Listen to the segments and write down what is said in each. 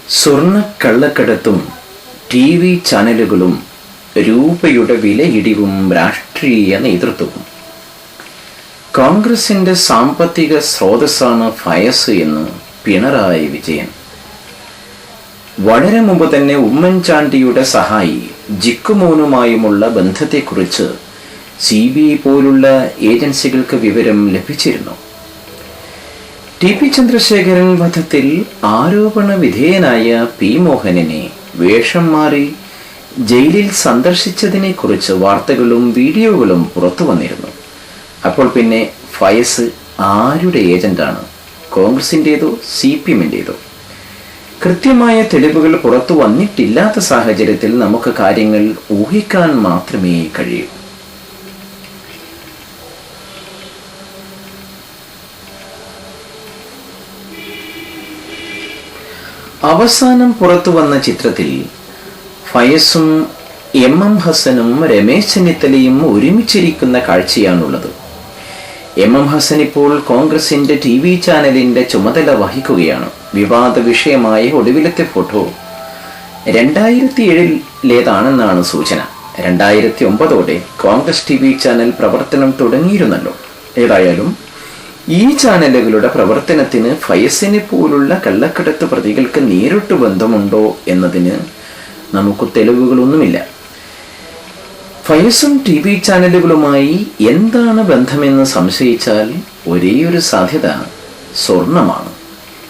സ്വർണ്ണക്കള്ളക്കടത്തും T V ചാനലുകളും രൂപയുടെ വിലയിടിവും രാഷ്ട്രീയ നേതൃത്വവും. കോൺഗ്രസിന്റെ സാമ്പത്തിക സ്രോതസ്സാണ് ഫയസ് എന്ന് പിണറായി വിജയൻ. വളരെ മുമ്പ് തന്നെ ഉമ്മൻചാണ്ടിയുടെ സഹായി ജിക്കുമോനുമായുമുള്ള ബന്ധത്തെക്കുറിച്ച് CBI പോലുള്ള ഏജൻസികൾക്ക് വിവരം ലഭിച്ചിരുന്നു. TP ചന്ദ്രശേഖരൻ വധത്തിൽ ആരോപണ വിധേയനായ P മോഹനനെ വേഷം മാറി ജയിലിൽ സന്ദർശിച്ചതിനെ കുറിച്ച് വാർത്തകളും വീഡിയോകളും പുറത്തു വന്നിരുന്നു. അപ്പോൾ പിന്നെ ഫയസ് ആരുടെ ഏജന്റാണ്? കോൺഗ്രസിൻ്റെതോ CPM-ൻ്റെതോ? കൃത്യമായ തെളിവുകൾ പുറത്തു വന്നിട്ടില്ലാത്ത സാഹചര്യത്തിൽ നമുക്ക് കാര്യങ്ങൾ ഊഹിക്കാൻ മാത്രമേ കഴിയൂ. അവസാനം പുറത്തു വന്ന ചിത്രത്തിൽ ഫയസും MM ഹസനും രമേശ് ചെന്നിത്തലയും ഒരുമിച്ചിരിക്കുന്ന കാഴ്ചയാണുള്ളത്. MM ഹസൻ ഇപ്പോൾ കോൺഗ്രസിന്റെ TV ചാനലിന്റെ ചുമതല വഹിക്കുകയാണ്. വിവാദ വിഷയമായ ഒടുവിലത്തെ ഫോട്ടോ 2007-ലേതാണെന്നാണ് സൂചന. 2009-ഓടെ കോൺഗ്രസ് TV ചാനൽ പ്രവർത്തനം തുടങ്ങിയിരുന്നല്ലോ. ഏതായാലും ഈ ചാനലുകളുടെ പ്രവർത്തനത്തിന് ഫയസിനെ പോലുള്ള കള്ളക്കടത്ത് പ്രതികൾക്ക് നേരിട്ട് ബന്ധമുണ്ടോ എന്നതിന് നമുക്ക് തെളിവുകളൊന്നുമില്ല. ഫയസും TV ചാനലുകളുമായി എന്താണ് ബന്ധമെന്ന് സംശയിച്ചാൽ ഒരേയൊരു സാധ്യത സ്വർണമാണ്.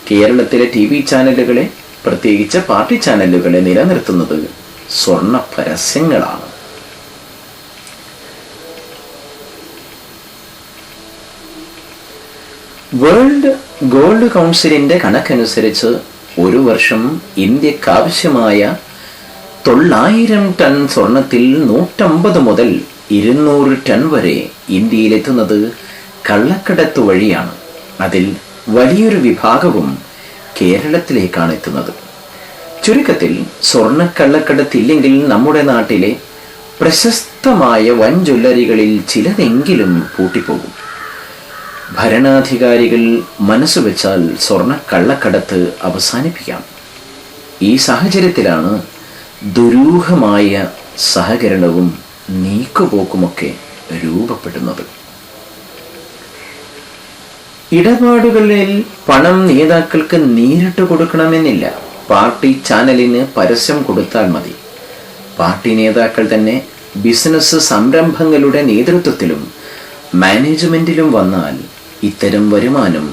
കേരളത്തിലെ TV ചാനലുകളെ, പ്രത്യേകിച്ച് പാർട്ടി ചാനലുകളെ നിലനിർത്തുന്നത് സ്വർണ്ണ പരസ്യങ്ങളാണ്. വേൾഡ് ഗോൾഡ് കൗൺസിലിന്റെ കണക്കനുസരിച്ച് ഒരു വർഷം ഇന്ത്യക്കാവശ്യമായ 900 ടൺ സ്വർണത്തിൽ 150 മുതൽ 200 ടൺ വരെ ഇന്ത്യയിലെത്തുന്നത് കള്ളക്കടത്ത് വഴിയാണ്. അതിൽ വലിയൊരു വിഭാഗവും കേരളത്തിലേക്കാണ് എത്തുന്നത്. ചുരുക്കത്തിൽ സ്വർണ്ണക്കള്ളക്കടത്തില്ലെങ്കിൽ നമ്മുടെ നാട്ടിലെ പ്രശസ്തമായ വൻ ജ്വല്ലറികളിൽ ചിലതെങ്കിലും പൂട്ടിപ്പോകും. ഭരണാധികാരികൾ മനസ്സുവെച്ചാൽ സ്വർണ്ണക്കള്ളക്കടത്ത് അവസാനിപ്പിക്കാം. ഈ സാഹചര്യത്തിലാണ് ദുരൂഹമായ സഹകരണവും നീക്കുപോക്കുമൊക്കെ രൂപപ്പെടുന്നത്. ഇടപാടുകളിൽ പണം നേതാക്കൾക്ക് നേരിട്ട് കൊടുക്കണമെന്നില്ല. പാർട്ടി ചാനലിന് പരസ്യം കൊടുത്താൽ മതി. പാർട്ടി നേതാക്കൾ തന്നെ ബിസിനസ് സംരംഭങ്ങളുടെ നേതൃത്വത്തിലും മാനേജ്മെന്റിലും വന്നാൽ ഇത്തരം വരുമാനം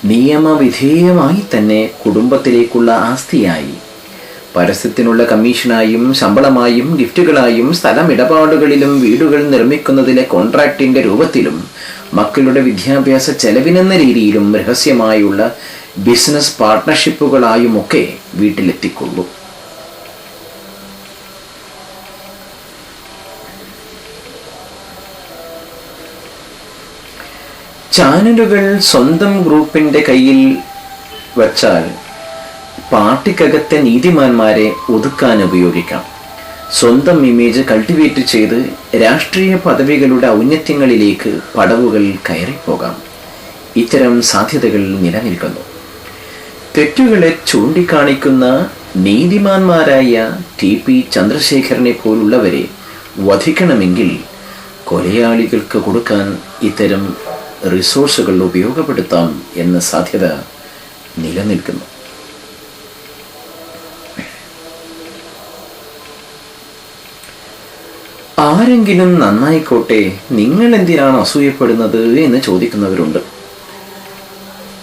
നിയമവിധേയമായി തന്നെ കുടുംബത്തിലേക്കുള്ള ആസ്തിയായി, പരസ്യത്തിനുള്ള കമ്മീഷനായും ശമ്പളമായും ഗിഫ്റ്റുകളായും സ്ഥലം ഇടപാടുകളിലും വീടുകൾ നിർമ്മിക്കുന്നതിലെ കോൺട്രാക്റ്റിന്റെ രൂപത്തിലും മക്കളുടെ വിദ്യാഭ്യാസ ചെലവിനെന്ന രീതിയിലും രഹസ്യമായുള്ള ബിസിനസ് പാർട്ട്ണർഷിപ്പുകളായുമൊക്കെ വീട്ടിലെത്തിക്കൊള്ളൂ. ചാനലുകൾ സ്വന്തം ഗ്രൂപ്പിന്റെ കയ്യിൽ വച്ചാൽ പാർട്ടിക്കകത്തെ നീതിമാന്മാരെ ഒതുക്കാൻ ഉപയോഗിക്കാം. സ്വന്തം ഇമേജ് കൾട്ടിവേറ്റ് ചെയ്ത് രാഷ്ട്രീയ പദവികളുടെ ഔന്നത്യങ്ങളിലേക്ക് പടവുകൾ കയറിപ്പോകാം. ഇത്തരം സാധ്യതകൾ നിലനിൽക്കുന്നു. തെറ്റുകളെ ചൂണ്ടിക്കാണിക്കുന്ന നീതിമാന്മാരായ TP ചന്ദ്രശേഖരനെ പോലുള്ളവരെ വധിക്കണമെങ്കിൽ കൊലയാളികൾക്ക് കൊടുക്കാൻ ഇത്തരം റിസോഴ്സുകൾ ഉപയോഗപ്പെടുത്താം എന്ന സാധ്യത നിലനിൽക്കുന്നു. ആരെങ്കിലും നന്നായിക്കോട്ടെ, നിങ്ങൾ എന്തിനാണ് അസൂയപ്പെടുന്നത് എന്ന് ചോദിക്കുന്നവരുണ്ട്.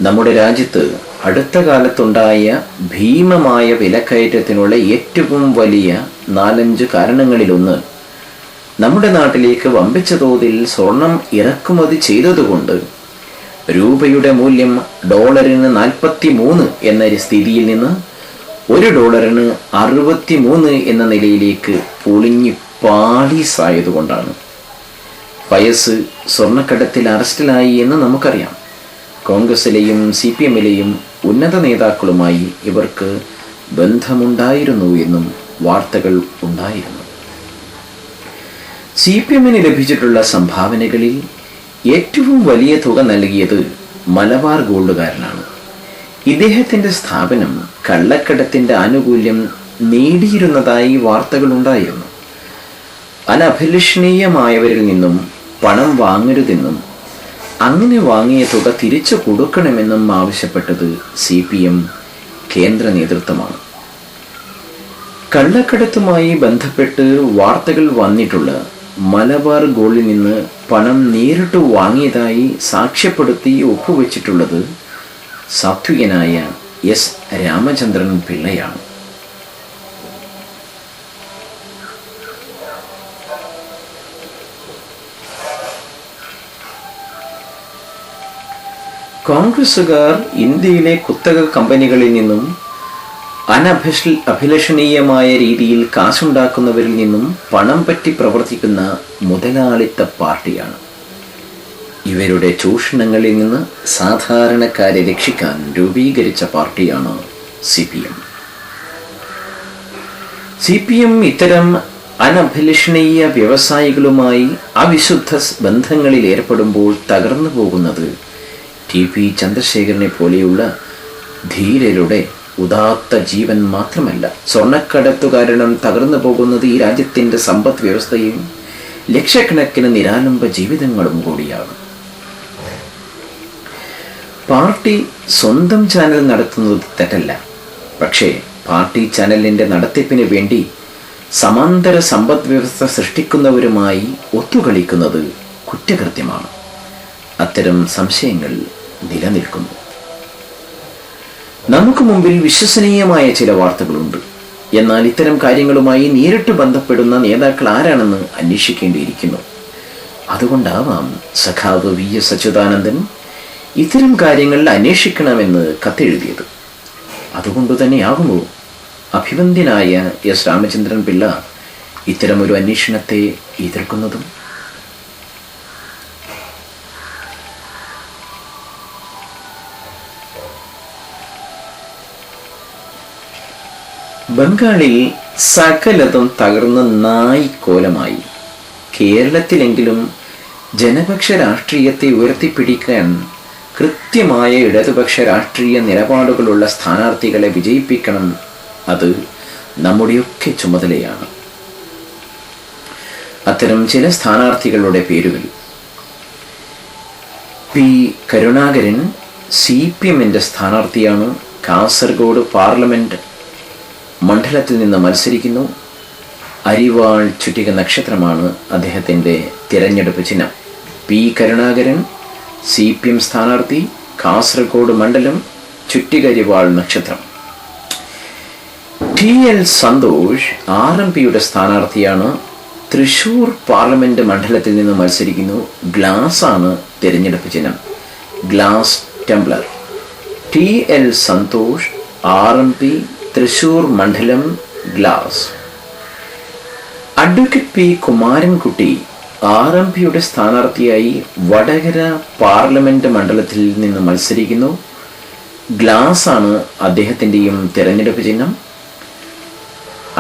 നമ്മുടെ രാജ്യത്ത് അടുത്ത കാലത്തുണ്ടായ ഭീമമായ വിലക്കയറ്റത്തിനുള്ള ഏറ്റവും വലിയ 4-5 കാരണങ്ങളിലൊന്ന് നമ്മുടെ നാട്ടിലേക്ക് വമ്പിച്ച തോതിൽ സ്വർണം ഇറക്കുമതി ചെയ്തതുകൊണ്ട് രൂപയുടെ മൂല്യം ഡോളറിന് 43 എന്ന സ്ഥിതിയിൽ നിന്ന് $1 63 എന്ന നിലയിലേക്ക് പൊളിഞ്ഞു പാളീസായതുകൊണ്ടാണ്. ഫയസ് സ്വർണ്ണക്കടത്തിൽ അറസ്റ്റിലായി എന്ന് നമുക്കറിയാം. കോൺഗ്രസിലെയും CPM-ലെയും ഉന്നത നേതാക്കളുമായി ഇവർക്ക് ബന്ധമുണ്ടായിരുന്നു എന്നും വാർത്തകൾ ഉണ്ടായിരുന്നു. CPM-ന് ലഭിച്ചിട്ടുള്ള സംഭാവനകളിൽ ഏറ്റവും വലിയ തുക നൽകിയത് മലബാർ ഗോൾഡുകാരനാണ്. ഇദ്ദേഹത്തിന്റെ സ്ഥാപനം കള്ളക്കടത്തിന്റെ ആനുകൂല്യം നേടിയിരുന്നതായി വാർത്തകളുണ്ടായിരുന്നു. അനഭിലഷണീയമായവരിൽ നിന്നും പണം വാങ്ങരുതെന്നും അങ്ങനെ വാങ്ങിയ തുക തിരിച്ചു കൊടുക്കണമെന്നും ആവശ്യപ്പെട്ടത് CPM കേന്ദ്ര നേതൃത്വമാണ്. കള്ളക്കടത്തുമായി ബന്ധപ്പെട്ട് വാർത്തകൾ വന്നിട്ടുള്ള മലബാർ ഗോൾഡിൽ നിന്ന് പണം നേരിട്ട് വാങ്ങിയതായി സാക്ഷ്യപ്പെടുത്തി ഒപ്പുവെച്ചിട്ടുള്ളത് സാത്വികനായ S. രാമചന്ദ്രൻ പിള്ളയാണ്. കോൺഗ്രസുകാർ ഇന്ത്യയിലെ കുത്തക കമ്പനികളിൽ നിന്നും അഭിലഷണീയമായ രീതിയിൽ കാശുണ്ടാക്കുന്നവരിൽ നിന്നും പണം പറ്റി പ്രവർത്തിക്കുന്ന മുതലാളിത്ത പാർട്ടിയാണ്. ഇവരുടെ ചൂഷണങ്ങളിൽ നിന്ന് സാധാരണക്കാരെ രക്ഷിക്കാൻ രൂപീകരിച്ച പാർട്ടിയാണ് CPM. ഇത്തരം അനഭിലഷണീയ വ്യവസായികളുമായി അവിശുദ്ധ ബന്ധങ്ങളിൽ ഏർപ്പെടുമ്പോൾ തകർന്നു പോകുന്നത് TP ചന്ദ്രശേഖരനെ പോലെയുള്ള ധീരരുടെ ഉദാത്ത ജീവൻ മാത്രമല്ല, സ്വർണ്ണക്കടത്തു കാരണം തകർന്നു പോകുന്നത് ഈ രാജ്യത്തിൻ്റെ സമ്പദ് വ്യവസ്ഥയും ലക്ഷക്കണക്കിന് നിരാലംബ ജീവിതങ്ങളും കൂടിയാണ്. പാർട്ടി സ്വന്തം ചാനൽ നടത്തുന്നത് തെറ്റല്ല. പക്ഷേ പാർട്ടി ചാനലിൻ്റെ നടത്തിപ്പിന് വേണ്ടി സമാന്തര സമ്പദ് വ്യവസ്ഥ സൃഷ്ടിക്കുന്നവരുമായി ഒത്തുകളിക്കുന്നത് കുറ്റകൃത്യമാണ്. അത്തരം സംശയങ്ങൾ നിലനിൽക്കുന്നു. നമുക്ക് മുമ്പിൽ വിശ്വസനീയമായ ചില വാർത്തകളുണ്ട്. എന്നാൽ ഇത്തരം കാര്യങ്ങളുമായി നേരിട്ട് ബന്ധപ്പെടുന്ന നേതാക്കൾ ആരാണെന്ന് അന്വേഷിക്കേണ്ടിയിരിക്കുന്നു. അതുകൊണ്ടാവാം സഖാവ് VS അച്യുതാനന്ദൻ ഇത്തരം കാര്യങ്ങൾ അന്വേഷിക്കണമെന്ന് കത്തെഴുതിയത്. അതുകൊണ്ടു തന്നെയാകുമോ അഭിവന്ദ്യനായ S. രാമചന്ദ്രൻ പിള്ള ഇത്തരമൊരു അന്വേഷണത്തെ എതിർക്കുന്നതും? ബംഗാളിൽ സകലതും തകർന്ന് നായിക്കോലമായി. കേരളത്തിലെങ്കിലും ജനപക്ഷ രാഷ്ട്രീയത്തെ ഉയർത്തിപ്പിടിക്കാൻ കൃത്യമായ ഇടതുപക്ഷ രാഷ്ട്രീയ നിലപാടുകളുള്ള സ്ഥാനാർത്ഥികളെ വിജയിപ്പിക്കണം. അത് നമ്മുടെയൊക്കെ ചുമതലയാണ്. അത്തരം ചില സ്ഥാനാർത്ഥികളുടെ പേരുകൾ: P. കരുണാകരൻ CPMന്റെ സ്ഥാനാർത്ഥിയാണ്. കാസർഗോഡ് പാർലമെന്റ് മണ്ഡലത്തിൽ നിന്ന് മത്സരിക്കുന്നു. അരിവാൾ ചുറ്റിക നക്ഷത്രമാണ് അദ്ദേഹത്തിൻ്റെ തിരഞ്ഞെടുപ്പ് ചിഹ്നം. P. കരുണാകരൻ CPM സ്ഥാനാർത്ഥി, കാസർഗോഡ് മണ്ഡലം, ചുറ്റികരിവാൾ നക്ഷത്രം. TL സന്തോഷ് RMPയുടെ സ്ഥാനാർത്ഥിയാണ്. തൃശൂർ പാർലമെന്റ് മണ്ഡലത്തിൽ നിന്ന് മത്സരിക്കുന്നു. ഗ്ലാസ് ആണ് തിരഞ്ഞെടുപ്പ് ചിഹ്നം, glass tumbler. TL Santhosh RMP Thrissur മണ്ഡലം, ഗ്ലാസ്. Advocate P. കുമാരൻകുട്ടി RMPയുടെ സ്ഥാനാർത്ഥിയായി വടകര പാർലമെന്റ് മണ്ഡലത്തിൽ നിന്ന് മത്സരിക്കുന്നു. ഗ്ലാസ് ആണ് അദ്ദേഹത്തിൻ്റെയും തിരഞ്ഞെടുപ്പ് ചിഹ്നം.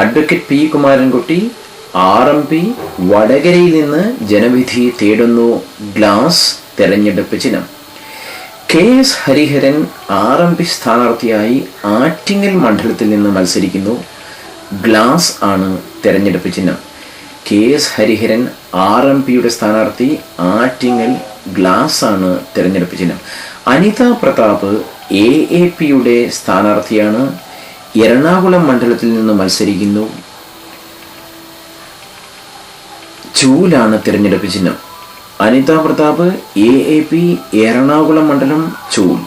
Advocate P. കുമാരൻകുട്ടി RMP വടകരയിൽ നിന്ന് ജനവിധി തേടുന്നു. ഗ്ലാസ് തിരഞ്ഞെടുപ്പ് ചിഹ്നം. KS ഹരിഹരൻ RMP സ്ഥാനാർത്ഥിയായി ആറ്റിങ്ങൽ മണ്ഡലത്തിൽ നിന്ന് മത്സരിക്കുന്നു. ഗ്ലാസ് ആണ് തിരഞ്ഞെടുപ്പ് ചിഹ്നം. KS ഹരിഹരൻ RMPയുടെ സ്ഥാനാർത്ഥി, ആറ്റിങ്ങൽ, ഗ്ലാസ് ആണ് തിരഞ്ഞെടുപ്പ് ചിഹ്നം. അനിത പ്രതാപ് AAPയുടെ സ്ഥാനാർത്ഥിയാണ്. എറണാകുളം മണ്ഡലത്തിൽ നിന്ന് മത്സരിക്കുന്നു. ചൂലാണ് തിരഞ്ഞെടുപ്പ് ചിഹ്നം. അനിത പ്രതാപ് AAP എറണാകുളം മണ്ഡലം, ചൂൽ.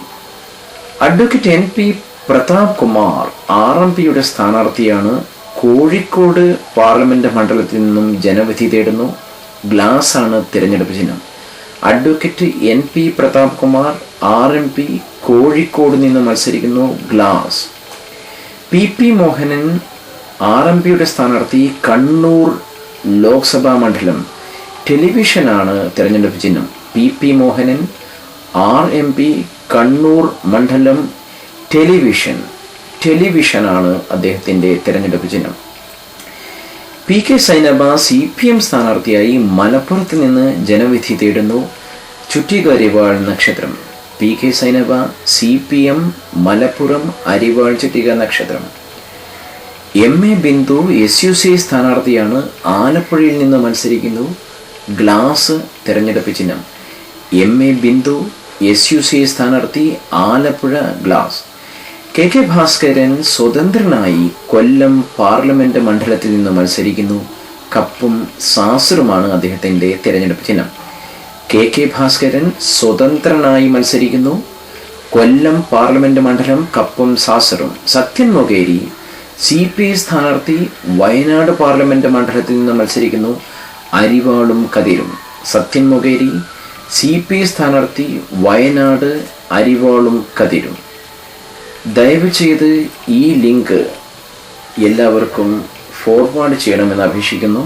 അഡ്വക്കേറ്റ് NP പ്രതാപ് കുമാർ RMPയുടെ സ്ഥാനാർത്ഥിയാണ്. കോഴിക്കോട് പാർലമെന്റ് മണ്ഡലത്തിൽ നിന്നും ജനവിധി തേടുന്നു. ഗ്ലാസ് ആണ് തിരഞ്ഞെടുപ്പ് ചിഹ്നം. Advocate NP Pratap Kumar RMP Kozhikode നിന്ന് മത്സരിക്കുന്നു. ഗ്ലാസ്. PP മോഹനൻ RMPയുടെ സ്ഥാനാർത്ഥി, കണ്ണൂർ ലോക്സഭാ മണ്ഡലം, ടെലിവിഷനാണ് തിരഞ്ഞെടുപ്പ് ചിഹ്നം. PP മോഹനൻ RMP കണ്ണൂർ മണ്ഡലം, ടെലിവിഷനാണ് അദ്ദേഹത്തിൻ്റെ തിരഞ്ഞെടുപ്പ് ചിഹ്നം. PK സൈനബ CPM സ്ഥാനാർത്ഥിയായി മലപ്പുറത്ത് നിന്ന് ജനവിധി തേടുന്നു. ചുറ്റികരിവാൾ നക്ഷത്രം. PK സൈനബ CPM മലപ്പുറം അരിവാൾ ചുറ്റിക നക്ഷത്രം. MA ബിന്ദു SUC സ്ഥാനാർത്ഥിയാണ്, ആലപ്പുഴയിൽ നിന്ന് മത്സരിക്കുന്നു. ഗ്ലാസ് തിരഞ്ഞെടുപ്പ് ചിഹ്നം. MA ബിന്ദു SUC സ്ഥാനാർത്ഥി, ആലപ്പുഴ ഗ്ലാസ്. KK ഭാസ്കരൻ സ്വതന്ത്രനായി കൊല്ലം പാർലമെന്റ് മണ്ഡലത്തിൽ നിന്ന് മത്സരിക്കുന്നു. കപ്പും സാസറുമാണ് അദ്ദേഹത്തിൻ്റെ തിരഞ്ഞെടുപ്പ് ചിഹ്നം. KK ഭാസ്കരൻ സ്വതന്ത്രനായി മത്സരിക്കുന്നു. കൊല്ലം പാർലമെന്റ് മണ്ഡലം, കപ്പും സാസറും. സത്യൻ മൊകേരി CPI സ്ഥാനാർത്ഥി, വയനാട് പാർലമെന്റ് മണ്ഡലത്തിൽ നിന്ന് മത്സരിക്കുന്നു. അരിവാളും കതിരും. സത്യൻ മൊകേരി CPI സ്ഥാനാർത്ഥി, വയനാട്, അരിവാളും കതിരും. ദയവ് ചെയ്ത് ഈ ലിങ്ക് എല്ലാവർക്കും ഫോർവേഡ് ചെയ്യണമെന്ന് അപേക്ഷിക്കുന്നു.